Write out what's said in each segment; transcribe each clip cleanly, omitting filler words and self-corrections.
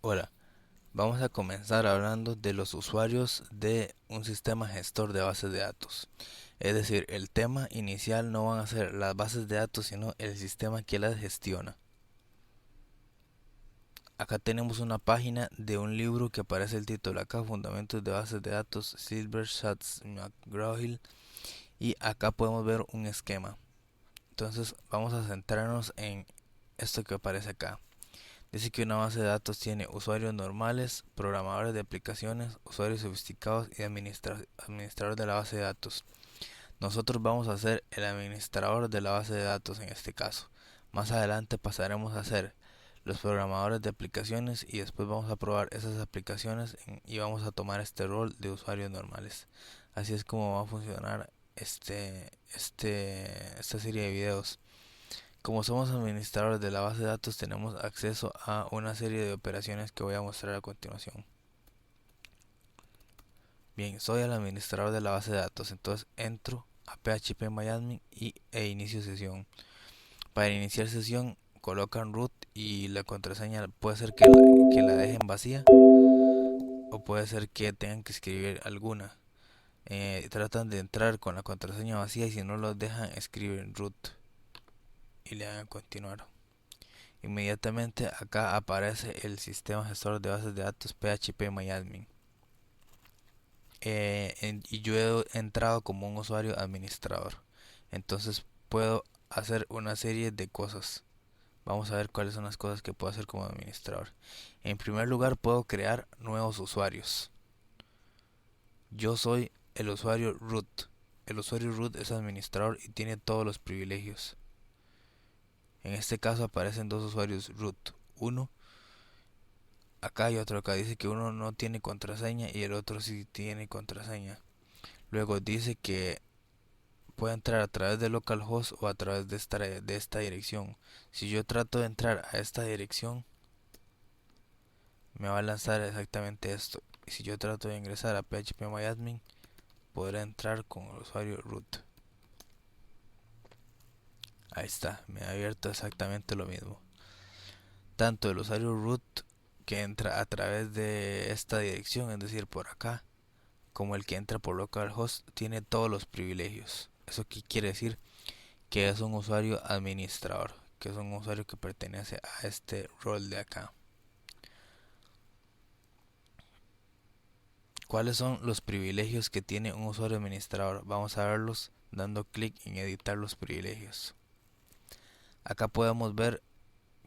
Hola, vamos a comenzar hablando de los usuarios de un sistema gestor de bases de datos. Es decir, el tema inicial no van a ser las bases de datos, sino el sistema que las gestiona. Acá tenemos una página de un libro que aparece el título acá, Fundamentos de Bases de Datos, Silver, Schatz, McGraw-Hill, y acá podemos ver un esquema. Entonces vamos a centrarnos en esto que aparece acá. Dice que una base de datos tiene usuarios normales, programadores de aplicaciones, usuarios sofisticados y administrador de la base de datos. Nosotros vamos a ser el administrador de la base de datos en este caso. Más adelante pasaremos a ser los programadores de aplicaciones y después vamos a probar esas aplicaciones y vamos a tomar este rol de usuarios normales. Así es como va a funcionar esta serie de videos. Como somos administradores de la base de datos, tenemos acceso a una serie de operaciones que voy a mostrar a continuación. Bien, soy el administrador de la base de datos, entonces entro a phpMyAdmin e inicio sesión. Para iniciar sesión colocan root y la contraseña puede ser que la dejen vacía o puede ser que tengan que escribir alguna. Tratan de entrar con la contraseña vacía y si no los dejan escriben root y le dan a continuar. Inmediatamente acá aparece el sistema gestor de bases de datos phpMyAdmin. Y yo he entrado como un usuario administrador. Entonces puedo hacer una serie de cosas. Vamos a ver cuáles son las cosas que puedo hacer como administrador. En primer lugar, puedo crear nuevos usuarios. Yo soy el usuario root. El usuario root es administrador y tiene todos los privilegios. En este caso aparecen dos usuarios root. Uno acá y otro acá. Dice que uno no tiene contraseña y el otro sí tiene contraseña. Luego dice que puede entrar a través de localhost o a través de esta dirección. Si yo trato de entrar a esta dirección, me va a lanzar exactamente esto. Y si yo trato de ingresar a phpMyAdmin, podré entrar con el usuario root. Ahí está, me ha abierto exactamente lo mismo. Tanto el usuario root que entra a través de esta dirección, es decir, por acá, como el que entra por localhost, tiene todos los privilegios. ¿Eso qué quiere decir? Que es un usuario administrador, que es un usuario que pertenece a este rol de acá. ¿Cuáles son los privilegios que tiene un usuario administrador? Vamos a verlos dando clic en editar los privilegios. Acá podemos ver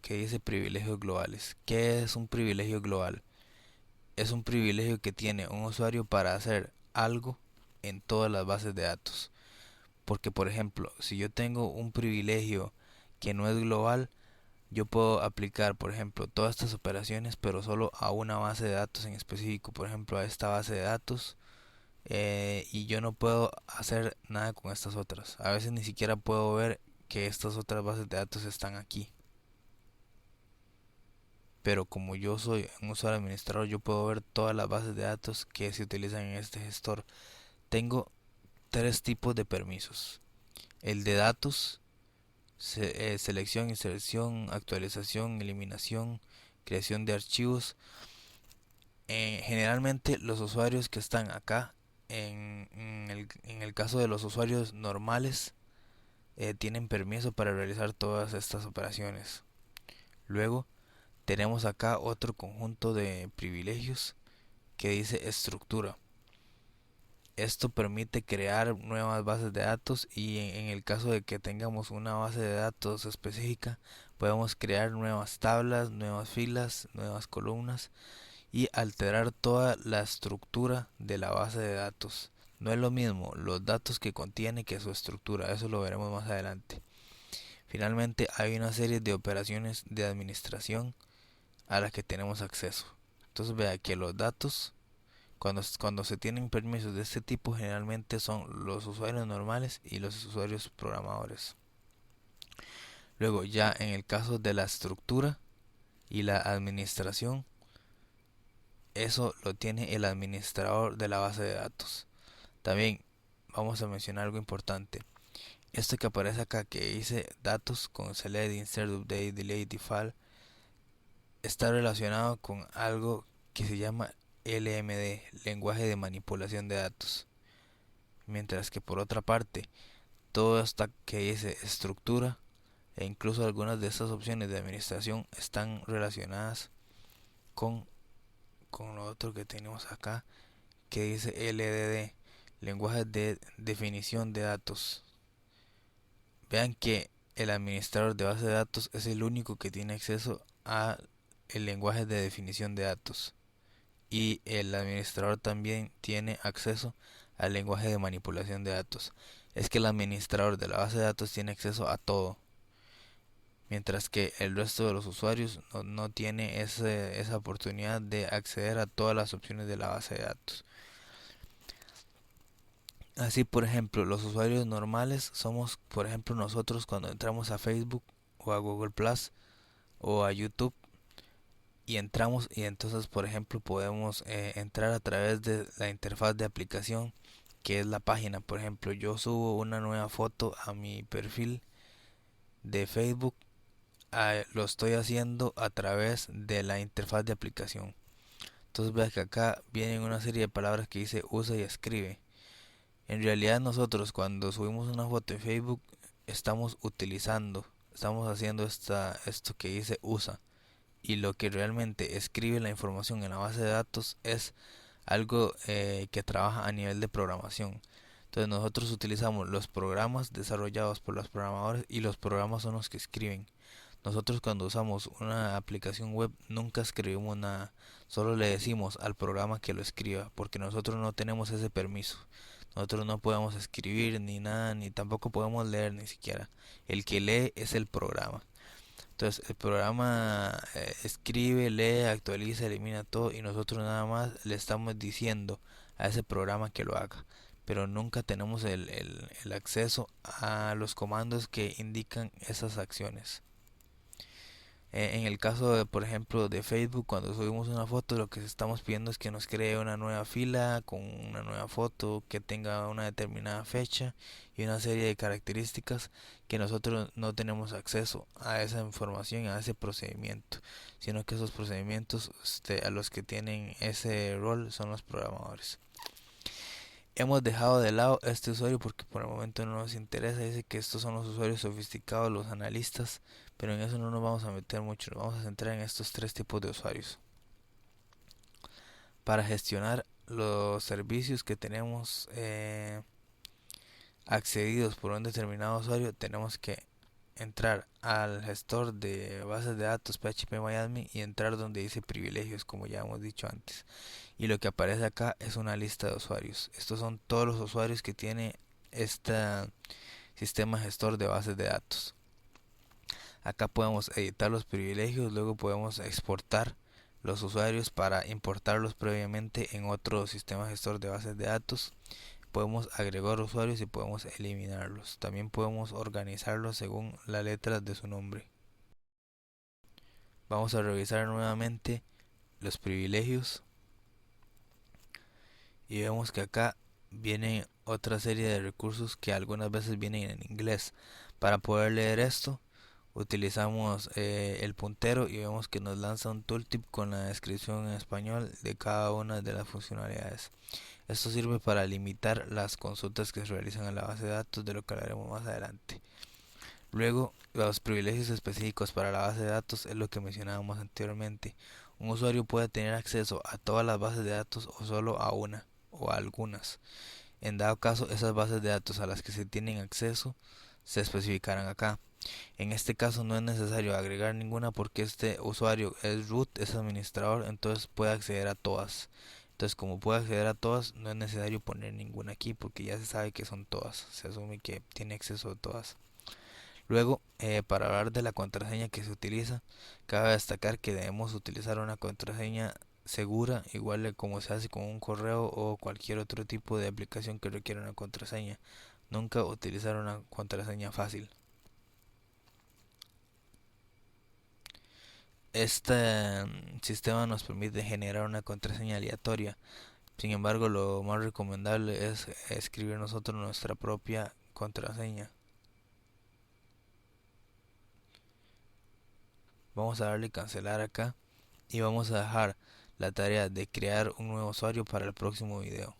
que dice privilegios globales. ¿Qué es un privilegio global? Es un privilegio que tiene un usuario para hacer algo en todas las bases de datos. Porque por ejemplo, si yo tengo un privilegio que no es global, yo puedo aplicar, por ejemplo, todas estas operaciones, pero solo a una base de datos en específico, por ejemplo, a esta base de datos, y yo no puedo hacer nada con estas otras. A veces ni siquiera puedo ver que estas otras bases de datos están aquí. Pero como yo soy un usuario administrador, yo puedo ver todas las bases de datos que se utilizan en este gestor. Tengo tres tipos de permisos. El de datos, selección, inserción, actualización, eliminación, creación de archivos. Generalmente los usuarios que están acá, en el caso de los usuarios normales, tienen permiso para realizar todas estas operaciones. Luego tenemos acá otro conjunto de privilegios que dice estructura. Esto permite crear nuevas bases de datos y en el caso de que tengamos una base de datos específica, podemos crear nuevas tablas, nuevas filas, nuevas columnas y alterar toda la estructura de la base de datos. No es lo mismo los datos que contiene que su estructura, eso lo veremos más adelante. Finalmente hay una serie de operaciones de administración a las que tenemos acceso. Entonces vea que los datos, cuando se tienen permisos de este tipo, generalmente son los usuarios normales y los usuarios programadores. Luego ya en el caso de la estructura y la administración, eso lo tiene el administrador de la base de datos. También vamos a mencionar algo importante. Esto que aparece acá que dice datos con select, insert, update, delete, default. está relacionado con algo que se llama LMD, lenguaje de manipulación de datos. Mientras que por otra parte, todo esto que dice estructura e incluso algunas de estas opciones de administración están relacionadas con, con lo otro que tenemos acá, que dice LDD, lenguaje de definición de datos. Vean que el administrador de base de datos es el único que tiene acceso a el lenguaje de definición de datos, y el administrador también tiene acceso al lenguaje de manipulación de datos. Es que el administrador de la base de datos tiene acceso a todo, mientras que el resto de los usuarios no tiene esa oportunidad de acceder a todas las opciones de la base de datos. Así, por ejemplo, los usuarios normales somos, por ejemplo, nosotros cuando entramos a Facebook o a Google Plus o a YouTube y entramos, y entonces, por ejemplo, podemos entrar a través de la interfaz de aplicación, que es la página. Por ejemplo, yo subo una nueva foto a mi perfil de Facebook, lo estoy haciendo a través de la interfaz de aplicación. Entonces vean que acá vienen una serie de palabras que dice usa y escribe. En realidad nosotros cuando subimos una foto en Facebook estamos haciendo esto que dice usa, y lo que realmente escribe la información en la base de datos es algo que trabaja a nivel de programación. Entonces nosotros utilizamos los programas desarrollados por los programadores y los programas son los que escriben. Nosotros cuando usamos una aplicación web nunca escribimos nada, solo le decimos al programa que lo escriba, porque nosotros no tenemos ese permiso. Nosotros no podemos escribir ni nada, ni tampoco podemos leer ni siquiera. El que lee es el programa. Entonces el programa escribe, lee, actualiza, elimina todo, y nosotros nada más le estamos diciendo a ese programa que lo haga. Pero nunca tenemos el acceso a los comandos que indican esas acciones. En el caso de, por ejemplo, de Facebook, cuando subimos una foto, lo que estamos pidiendo es que nos cree una nueva fila con una nueva foto que tenga una determinada fecha y una serie de características que nosotros no tenemos acceso a esa información, a ese procedimiento, sino que esos procedimientos a los que tienen ese rol son los programadores. Hemos dejado de lado este usuario porque por el momento no nos interesa. Dice que estos son los usuarios sofisticados, los analistas, pero en eso no nos vamos a meter mucho. Nos vamos a centrar en estos tres tipos de usuarios. Para gestionar los servicios que tenemos accedidos por un determinado usuario, tenemos que entrar al gestor de bases de datos PHP y entrar donde dice privilegios, como ya hemos dicho antes. Y lo que aparece acá es una lista de usuarios. Estos son todos los usuarios que tiene este sistema gestor de bases de datos. Acá podemos editar los privilegios, luego podemos exportar los usuarios para importarlos previamente en otro sistema gestor de bases de datos. Podemos agregar usuarios y podemos eliminarlos. También podemos organizarlos según la letra de su nombre. Vamos a revisar nuevamente los privilegios y vemos que acá viene otra serie de recursos que algunas veces vienen en inglés. Para poder leer esto utilizamos el puntero y vemos que nos lanza un tooltip con la descripción en español de cada una de las funcionalidades. Esto sirve para limitar las consultas que se realizan en la base de datos, de lo que hablaremos más adelante. Luego, los privilegios específicos para la base de datos es lo que mencionábamos anteriormente. Un usuario puede tener acceso a todas las bases de datos o solo a una o a algunas. En dado caso, esas bases de datos a las que se tienen acceso se especificarán acá. En este caso no es necesario agregar ninguna porque este usuario es root, es administrador, entonces puede acceder a todas. Entonces, como puede acceder a todas, no es necesario poner ninguna aquí porque ya se sabe que son todas. Se asume que tiene acceso a todas. Luego, para hablar de la contraseña que se utiliza, cabe destacar que debemos utilizar una contraseña segura, igual como se hace con un correo o cualquier otro tipo de aplicación que requiera una contraseña. Nunca utilizar una contraseña fácil. Este sistema nos permite generar una contraseña aleatoria. Sin embargo, lo más recomendable es escribir nosotros nuestra propia contraseña. Vamos a darle cancelar acá y vamos a dejar la tarea de crear un nuevo usuario para el próximo video.